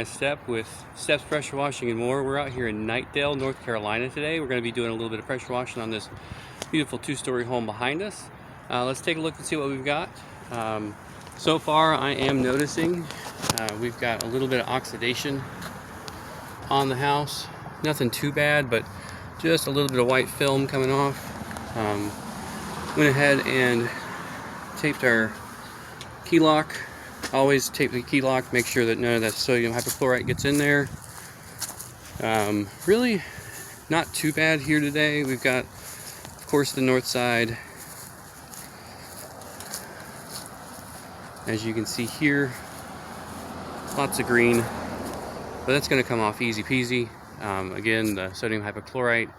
my step with Steps Pressure Washing and more. We're out here in Knightdale, North Carolina today. We're going to be doing a little bit of pressure washing on this beautiful two-story home behind us. Let's take a look and see what we've got. So far I am noticing we've got a little bit of oxidation on the house. Nothing too bad, but just a little bit of white film coming off. Went ahead and taped our key lock. Always tape the key lock, make sure that none of that sodium hypochlorite gets in there. Really not too bad here today. We've got, of course, the north side. As you can see here, lots of green, but that's going to come off easy peasy. Again, the sodium hypochlorite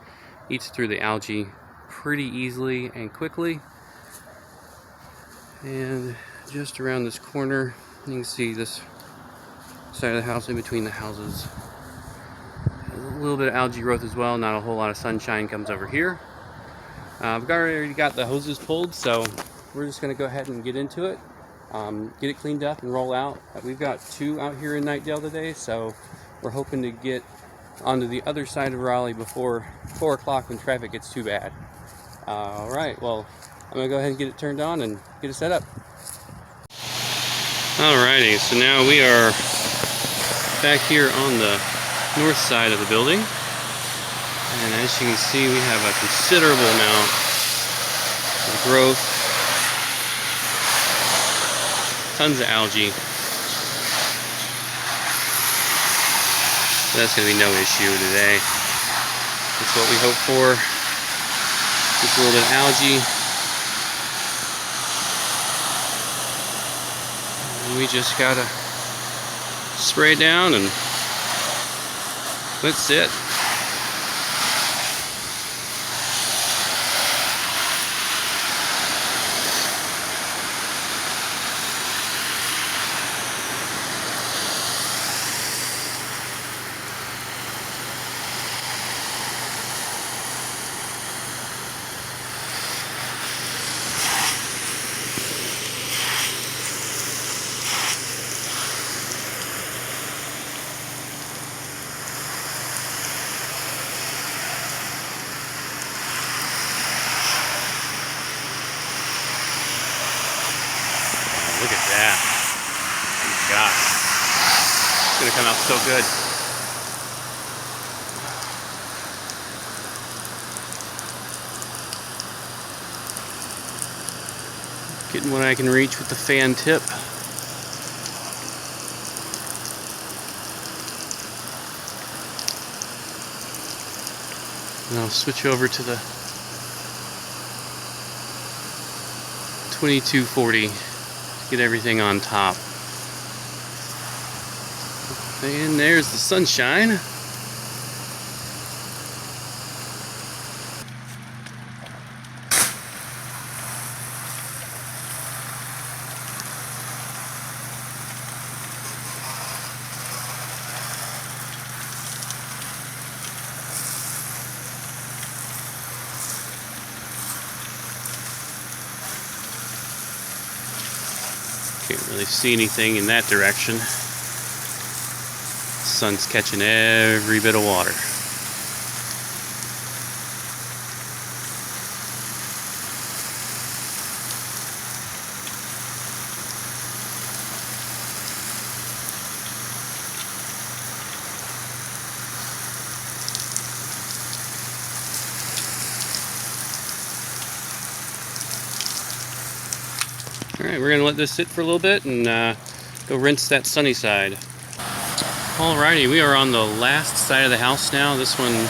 eats through the algae pretty easily and quickly. And just around this corner, you can see this side of the house in between the houses. A little bit of algae growth as well, not a whole lot of sunshine comes over here. I've already got the hoses pulled, so we're just going to go ahead and get into it. Get it cleaned up and roll out. We've got two out here in Knightdale today, so we're hoping to get onto the other side of Raleigh before 4 o'clock when traffic gets too bad. Alright, well, I'm going to go ahead and get it turned on and get it set up. Alrighty, so now we are back here on the north side of the building. And as you can see, we have a considerable amount of growth. Tons of algae. That's going to be no issue today. That's what we hope for. Just a little bit of algae. And we just gotta spray down and that's it. Look at that. Oh gosh. It's gonna come out so good. Getting what I can reach with the fan tip. And I'll switch over to the 2240. Get everything on top. And there's the sunshine. Can't really see anything in that direction. The sun's catching every bit of water. Alright, we're going to let this sit for a little bit and go rinse that sunny side. Alrighty, we are on the last side of the house now. This one is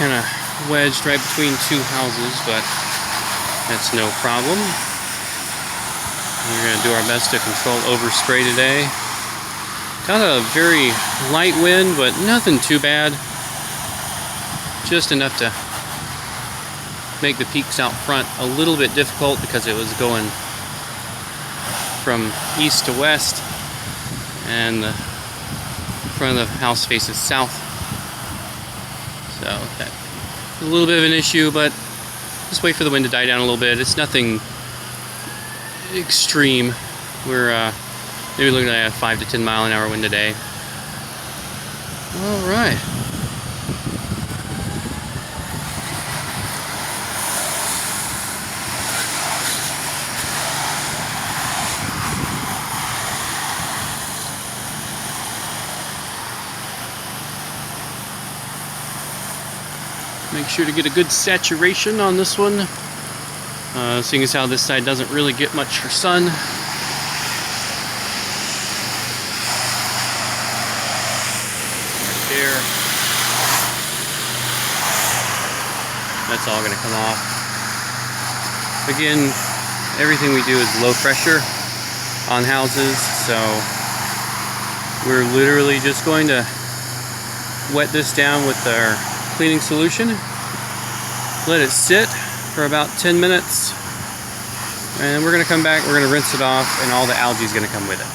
kind of wedged right between two houses, but that's no problem. We're going to do our best to control overspray today. Got a very light wind, but nothing too bad. Just enough to make the peaks out front a little bit difficult because it was going from east to west and the front of the house faces south, so that's a little bit of an issue, but just wait for the wind to die down a little bit. It's nothing extreme. We're Maybe looking at a 5 to 10 mile an hour wind today. All right. Make sure to get a good saturation on this one. Seeing as how this side doesn't really get much for sun. Right there. That's all gonna come off. Again, everything we do is low pressure on houses, so we're literally just going to wet this down with our cleaning solution, let it sit for about 10 minutes, and we're going to come back, we're going to rinse it off, and all the algae is going to come with it.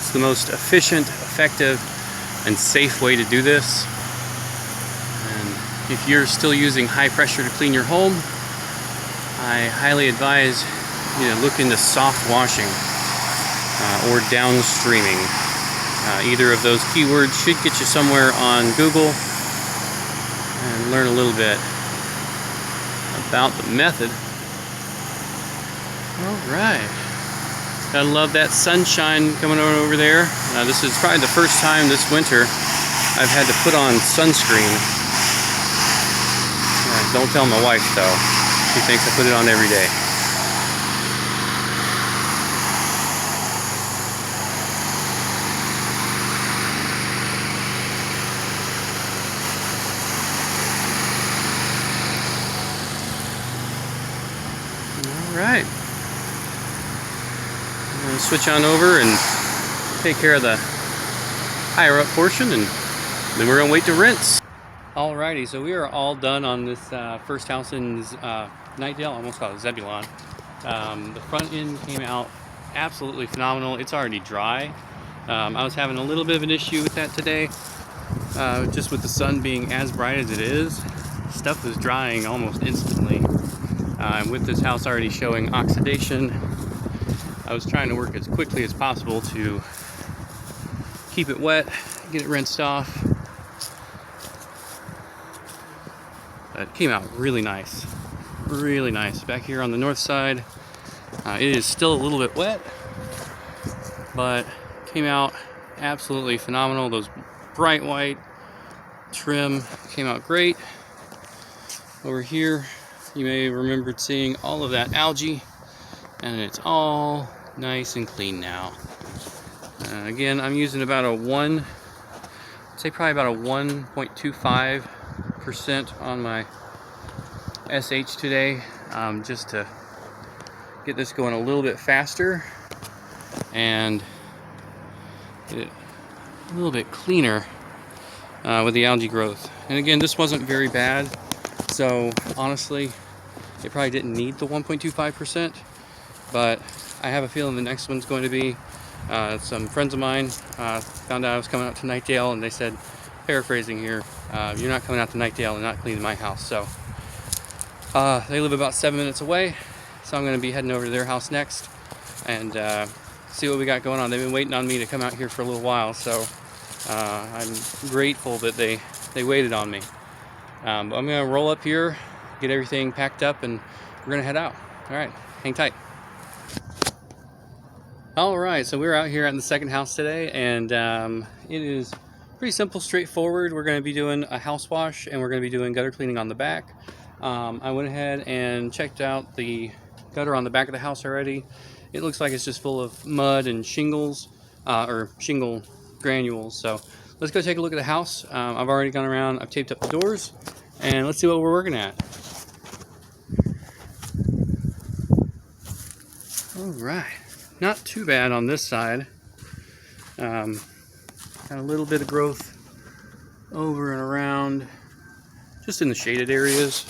It's the most efficient, effective, and safe way to do this. And if you're still using high pressure to clean your home, I highly advise you to look into soft washing or downstreaming. Either of those keywords should get you somewhere on Google and learn a little bit about the method. Alright. I love that sunshine coming over there. This is probably the first time this winter I've had to put on sunscreen. Don't tell my wife though. She thinks I put it on every day. Alright, I'm going to switch on over and take care of the higher up portion, and then we're going to wait to rinse. Alrighty, so we are all done on this first house in Knightdale. I almost called it Zebulon. The front end came out absolutely phenomenal. It's already dry. I was having a little bit of an issue with that today, just with the sun being as bright as it is. Stuff was drying almost instantly. With this house already showing oxidation, I was trying to work as quickly as possible to keep it wet, get it rinsed off. But it came out really nice. Really nice. Back here on the north side, it is still a little bit wet, but came out absolutely phenomenal. Those bright white trim came out great. Over here, you may have remembered seeing all of that algae, and it's all nice and clean now. Again, I'm using about a probably about a 1.25% on my SH today, just to get this going a little bit faster and get it a little bit cleaner with the algae growth. And again, this wasn't very bad. So honestly, it probably didn't need the 1.25%, but I have a feeling the next one's going to be. Some friends of mine found out I was coming out to Knightdale, and they said, paraphrasing here, you're not coming out to Knightdale and not cleaning my house. So they live about 7 minutes away, so I'm going to be heading over to their house next and see what we got going on. They've been waiting on me to come out here for a little while, so I'm grateful that they waited on me. But I'm going to roll up here, get everything packed up, and we're going to head out. All right, hang tight. All right, so we're out here at the second house today, and it is pretty simple, straightforward. We're going to be doing a house wash, and we're going to be doing gutter cleaning on the back. I went ahead and checked out the gutter on the back of the house already. It looks like it's just full of mud and shingles, or shingle granules. So let's go take a look at the house. I've already gone around, I've taped up the doors, and let's see what we're working at. All right, not too bad on this side. Got a little bit of growth over and around, just in the shaded areas.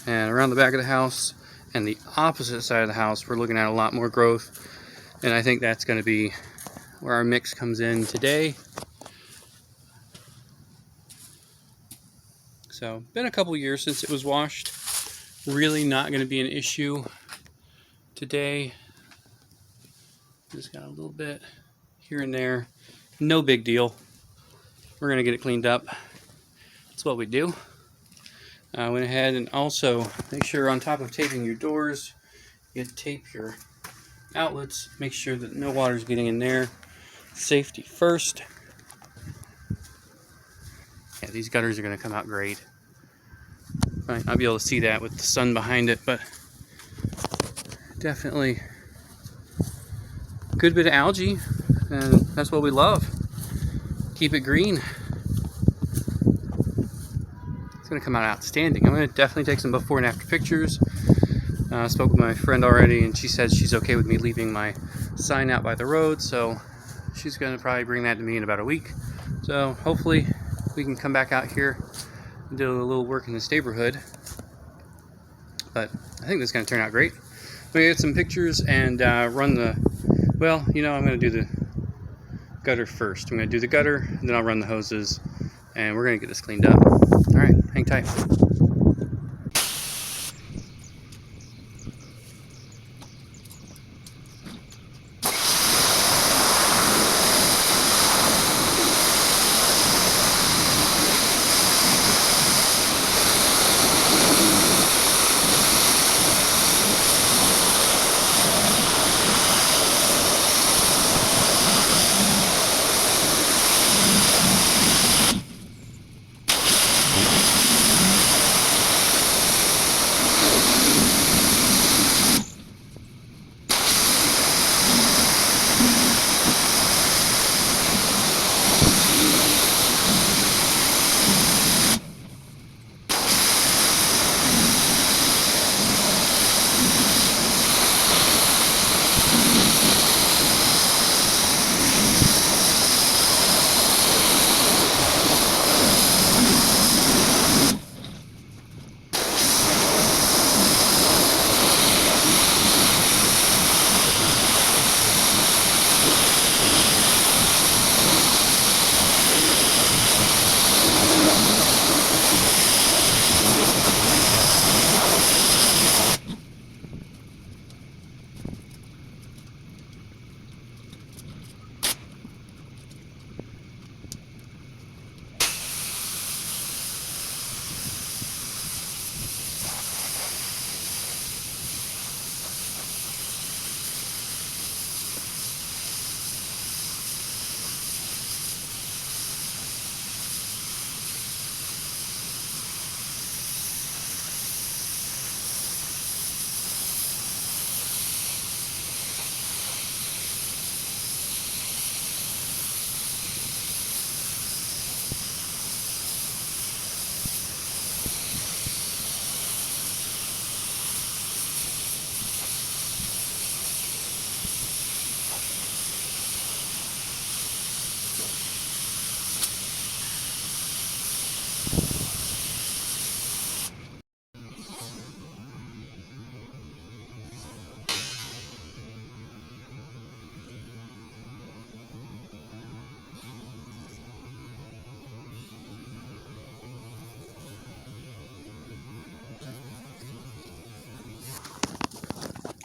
And around the back of the house and the opposite side of the house, we're looking at a lot more growth. And I think that's going to be where our mix comes in today. So, been a couple years since it was washed. Really not going to be an issue today. Just got a little bit here and there. No big deal. We're gonna get it cleaned up. That's what we do. I went ahead and also make sure on top of taping your doors, you tape your outlets. Make sure that no water's getting in there. Safety first. Yeah, these gutters are gonna come out great. Might not be able to see that with the sun behind it, but definitely a good bit of algae, and that's what we love. Keep it green. It's gonna come out outstanding. I'm gonna definitely take some before and after pictures. I spoke with my friend already, and she said she's okay with me leaving my sign out by the road, so she's gonna probably bring that to me in about a week. So hopefully we can come back out here and do a little work in this neighborhood. But I think this is gonna turn out great. I'm gonna get some pictures and run the, well, you know, I'm gonna do the gutter first. I'm gonna do the gutter, and then I'll run the hoses, and we're gonna get this cleaned up. All right, hang tight.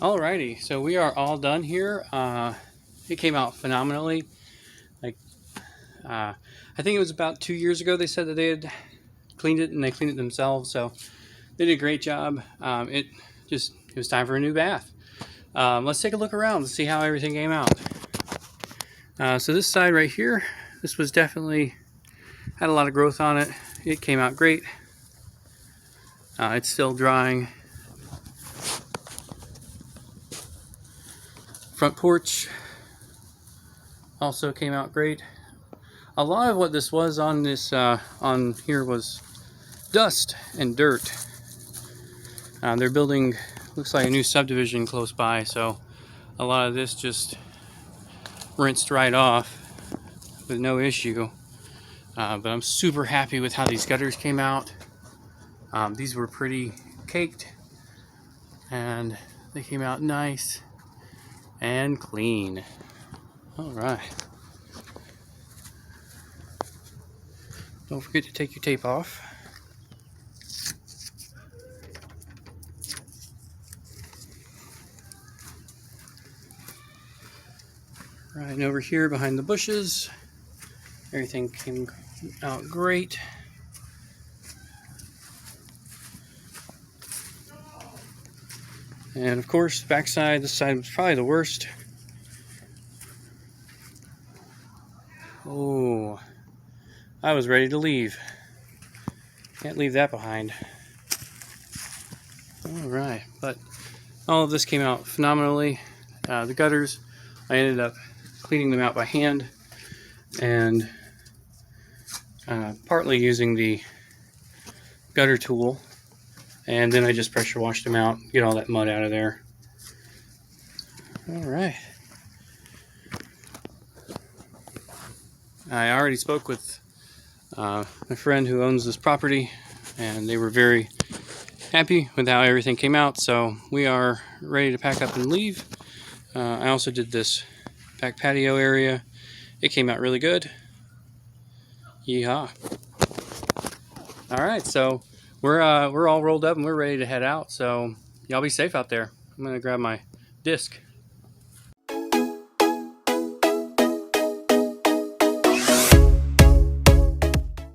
Alrighty, so we are all done here. It came out phenomenally. Like, I think it was about 2 years ago they said that they had cleaned it, and they cleaned it themselves. So they did a great job. It was time for a new bath. Let's take a look around and see how everything came out. So this side right here, this was definitely had a lot of growth on it. It came out great. It's still drying. Front porch also came out great. A lot of what this was on this on here was dust and dirt. They're building, looks like a new subdivision close by, so a lot of this just rinsed right off with no issue. But I'm super happy with how these gutters came out. These were pretty caked, and they came out nice and clean. All right. Don't forget to take your tape off. And over here behind the bushes, everything came out great. And of course, backside, this side was probably the worst. Oh, I was ready to leave. Can't leave that behind. Alright, but all of this came out phenomenally. The gutters, I ended up cleaning them out by hand and partly using the gutter tool, and then I just pressure washed them out, get all that mud out of there. Alright. I already spoke with my friend who owns this property, and they were very happy with how everything came out, so we are ready to pack up and leave. I also did this back patio area. It came out really good. Yeehaw. Alright, so we're all rolled up and we're ready to head out, so y'all be safe out there. I'm gonna grab my disc.